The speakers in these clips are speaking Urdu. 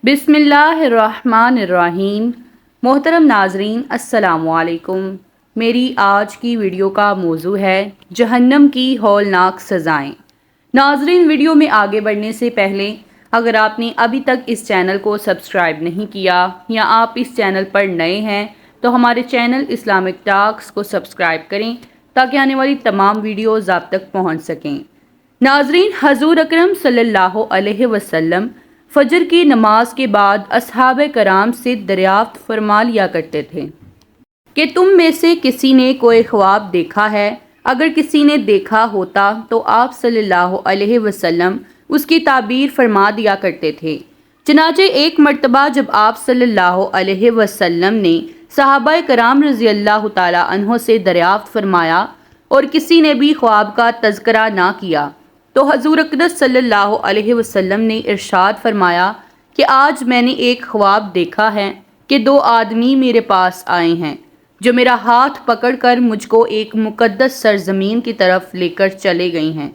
بسم اللہ الرحمن الرحیم۔ محترم ناظرین السلام علیکم۔ میری آج کی ویڈیو کا موضوع ہے جہنم کی ہولناک سزائیں۔ ناظرین، ویڈیو میں آگے بڑھنے سے پہلے اگر آپ نے ابھی تک اس چینل کو سبسکرائب نہیں کیا یا آپ اس چینل پر نئے ہیں تو ہمارے چینل اسلامک ٹاکس کو سبسکرائب کریں تاکہ آنے والی تمام ویڈیوز آپ تک پہنچ سکیں۔ ناظرین، حضور اکرم صلی اللہ علیہ وسلم فجر کی نماز کے بعد اصحاب کرام سے دریافت فرما لیا کرتے تھے کہ تم میں سے کسی نے کوئی خواب دیکھا ہے؟ اگر کسی نے دیکھا ہوتا تو آپ صلی اللہ علیہ وسلم اس کی تعبیر فرما دیا کرتے تھے۔ چنانچہ ایک مرتبہ جب آپ صلی اللہ علیہ وسلم نے صحابہ کرام رضی اللہ تعالی عنہ سے دریافت فرمایا اور کسی نے بھی خواب کا تذکرہ نہ کیا تو حضور اقدس صلی اللہ علیہ وسلم نے ارشاد فرمایا کہ آج میں نے ایک خواب دیکھا ہے کہ دو آدمی میرے پاس آئے ہیں جو میرا ہاتھ پکڑ کر مجھ کو ایک مقدس سرزمین کی طرف لے کر چلے گئی ہیں۔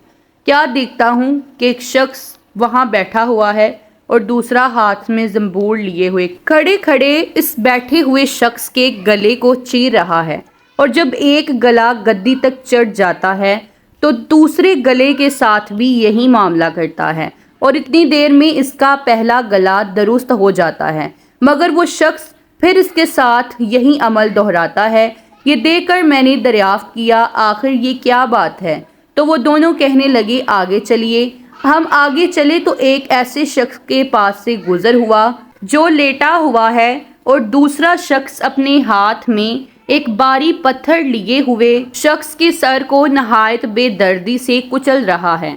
کیا دیکھتا ہوں کہ ایک شخص وہاں بیٹھا ہوا ہے اور دوسرا ہاتھ میں زنبور لیے ہوئے کھڑے کھڑے اس بیٹھے ہوئے شخص کے گلے کو چیر رہا ہے، اور جب ایک گلا گدی تک چڑھ جاتا ہے تو دوسرے گلے کے ساتھ بھی یہی معاملہ کرتا ہے، اور اتنی دیر میں اس کا پہلا گلا درست ہو جاتا ہے، مگر وہ شخص پھر اس کے ساتھ یہی عمل دہراتا ہے۔ یہ دیکھ کر میں نے دریافت کیا آخر یہ کیا بات ہے؟ تو وہ دونوں کہنے لگے آگے چلیے۔ ہم آگے چلے تو ایک ایسے شخص کے پاس سے گزر ہوا جو لیٹا ہوا ہے اور دوسرا شخص اپنے ہاتھ میں ایک بھاری پتھر لیے ہوئے شخص کے سر کو نہایت بے دردی سے کچل رہا ہے۔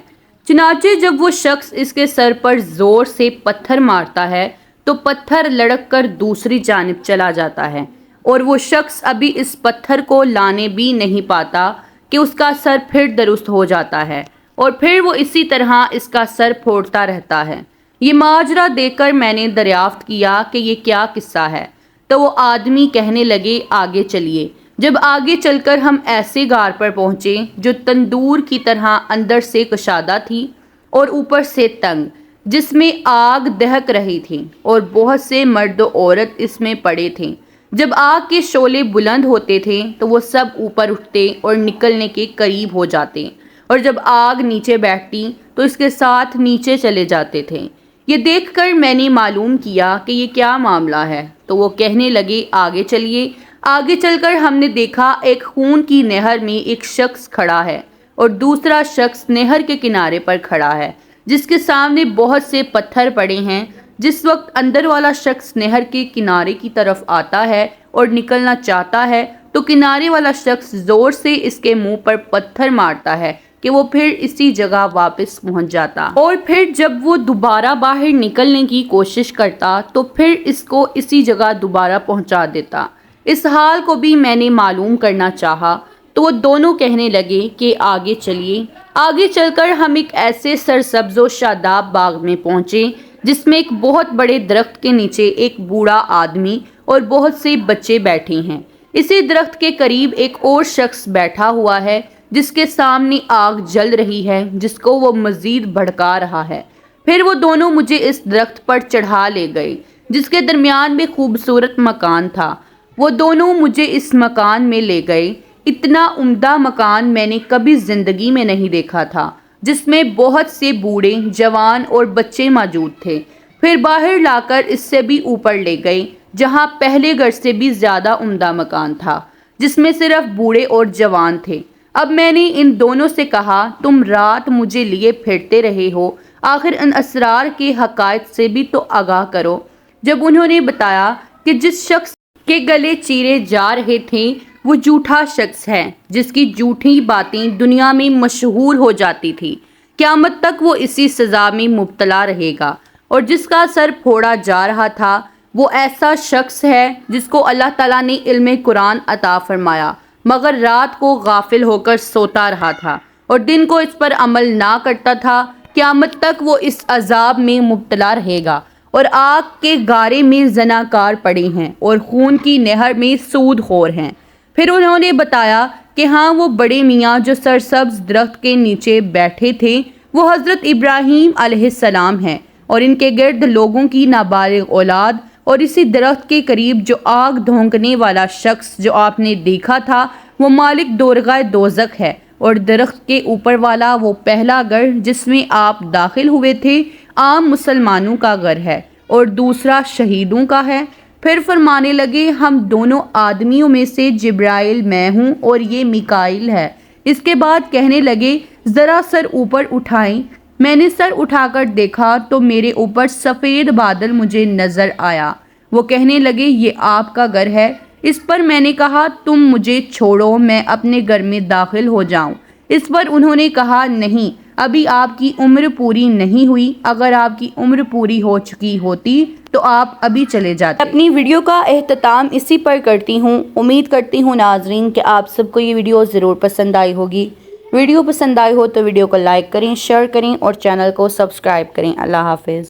چنانچہ جب وہ شخص اس کے سر پر زور سے پتھر مارتا ہے تو پتھر لڑک کر دوسری جانب چلا جاتا ہے، اور وہ شخص ابھی اس پتھر کو لانے بھی نہیں پاتا کہ اس کا سر پھر درست ہو جاتا ہے، اور پھر وہ اسی طرح اس کا سر پھوڑتا رہتا ہے۔ یہ ماجرا دیکھ کر میں نے دریافت کیا کہ یہ کیا قصہ ہے، تو وہ آدمی کہنے لگے آگے چلیے۔ جب آگے چل کر ہم ایسے غار پر پہنچے جو تندور کی طرح اندر سے کشادہ تھی اور اوپر سے تنگ، جس میں آگ دہک رہی تھی اور بہت سے مرد و عورت اس میں پڑے تھے۔ جب آگ کے شعلے بلند ہوتے تھے تو وہ سب اوپر اٹھتے اور نکلنے کے قریب ہو جاتے، اور جب آگ نیچے بیٹھتی تو اس کے ساتھ نیچے چلے جاتے تھے۔ یہ دیکھ کر میں نے معلوم کیا کہ یہ کیا معاملہ ہے، تو وہ کہنے لگے آگے چلیے۔ آگے چل کر ہم نے دیکھا ایک خون کی نہر میں ایک شخص کھڑا ہے اور دوسرا شخص نہر کے کنارے پر کھڑا ہے جس کے سامنے بہت سے پتھر پڑے ہیں۔ جس وقت اندر والا شخص نہر کے کنارے کی طرف آتا ہے اور نکلنا چاہتا ہے تو کنارے والا شخص زور سے اس کے منہ پر پتھر مارتا ہے کہ وہ پھر اسی جگہ واپس پہنچ جاتا، اور پھر جب وہ دوبارہ باہر نکلنے کی کوشش کرتا تو پھر اس کو اسی جگہ دوبارہ پہنچا دیتا۔ اس حال کو بھی میں نے معلوم کرنا چاہا تو وہ دونوں کہنے لگے کہ آگے چلیے۔ آگے چل کر ہم ایک ایسے سرسبز و شاداب باغ میں پہنچے جس میں ایک بہت بڑے درخت کے نیچے ایک بوڑھا آدمی اور بہت سے بچے بیٹھے ہیں۔ اسی درخت کے قریب ایک اور شخص بیٹھا ہوا ہے جس کے سامنے آگ جل رہی ہے جس کو وہ مزید بھڑکا رہا ہے۔ پھر وہ دونوں مجھے اس درخت پر چڑھا لے گئے جس کے درمیان میں خوبصورت مکان تھا۔ وہ دونوں مجھے اس مکان میں لے گئے۔ اتنا عمدہ مکان میں نے کبھی زندگی میں نہیں دیکھا تھا، جس میں بہت سے بوڑھے، جوان اور بچے موجود تھے۔ پھر باہر لا کر اس سے بھی اوپر لے گئے جہاں پہلے گھر سے بھی زیادہ عمدہ مکان تھا جس میں صرف بوڑھے اور جوان تھے۔ اب میں نے ان دونوں سے کہا تم رات مجھے لیے پھرتے رہے ہو، آخر ان اسرار کے حقائق سے بھی تو آگاہ کرو۔ جب انہوں نے بتایا کہ جس شخص کے گلے چیرے جا رہے تھے وہ جھوٹا شخص ہے جس کی جھوٹی باتیں دنیا میں مشہور ہو جاتی تھی، قیامت تک وہ اسی سزا میں مبتلا رہے گا، اور جس کا سر پھوڑا جا رہا تھا وہ ایسا شخص ہے جس کو اللہ تعالیٰ نے علم قرآن عطا فرمایا مگر رات کو غافل ہو کر سوتا رہا تھا اور دن کو اس پر عمل نہ کرتا تھا، قیامت تک وہ اس عذاب میں مبتلا رہے گا، اور آگ کے گارے میں زناکار پڑے ہیں اور خون کی نہر میں سود خور ہیں۔ پھر انہوں نے بتایا کہ ہاں وہ بڑے میاں جو سرسبز درخت کے نیچے بیٹھے تھے وہ حضرت ابراہیم علیہ السلام ہیں، اور ان کے گرد لوگوں کی نابالغ اولاد، اور اسی درخت کے قریب جو آگ دھونکنے والا شخص جو آپ نے دیکھا تھا وہ مالک دورگاہ دوزخ ہے، اور درخت کے اوپر والا وہ پہلا گھر جس میں آپ داخل ہوئے تھے عام مسلمانوں کا گھر ہے اور دوسرا شہیدوں کا ہے۔ پھر فرمانے لگے ہم دونوں آدمیوں میں سے جبرائیل میں ہوں اور یہ میکائیل ہے۔ اس کے بعد کہنے لگے ذرا سر اوپر اٹھائیں۔ میں نے سر اٹھا کر دیکھا تو میرے اوپر سفید بادل مجھے نظر آیا۔ وہ کہنے لگے یہ آپ کا گھر ہے۔ اس پر میں نے کہا تم مجھے چھوڑو، میں اپنے گھر میں داخل ہو جاؤں۔ اس پر انہوں نے کہا نہیں، ابھی آپ کی عمر پوری نہیں ہوئی، اگر آپ کی عمر پوری ہو چکی ہوتی تو آپ ابھی چلے جاتے۔ اپنی ویڈیو کا اختتام اسی پر کرتی ہوں۔ امید کرتی ہوں ناظرین کہ آپ سب کو یہ ویڈیو ضرور پسند آئی ہوگی۔ ویڈیو پسند آئی ہو تو ویڈیو کو لائک کریں، شیئر کریں اور چینل کو سبسکرائب کریں۔ اللہ حافظ۔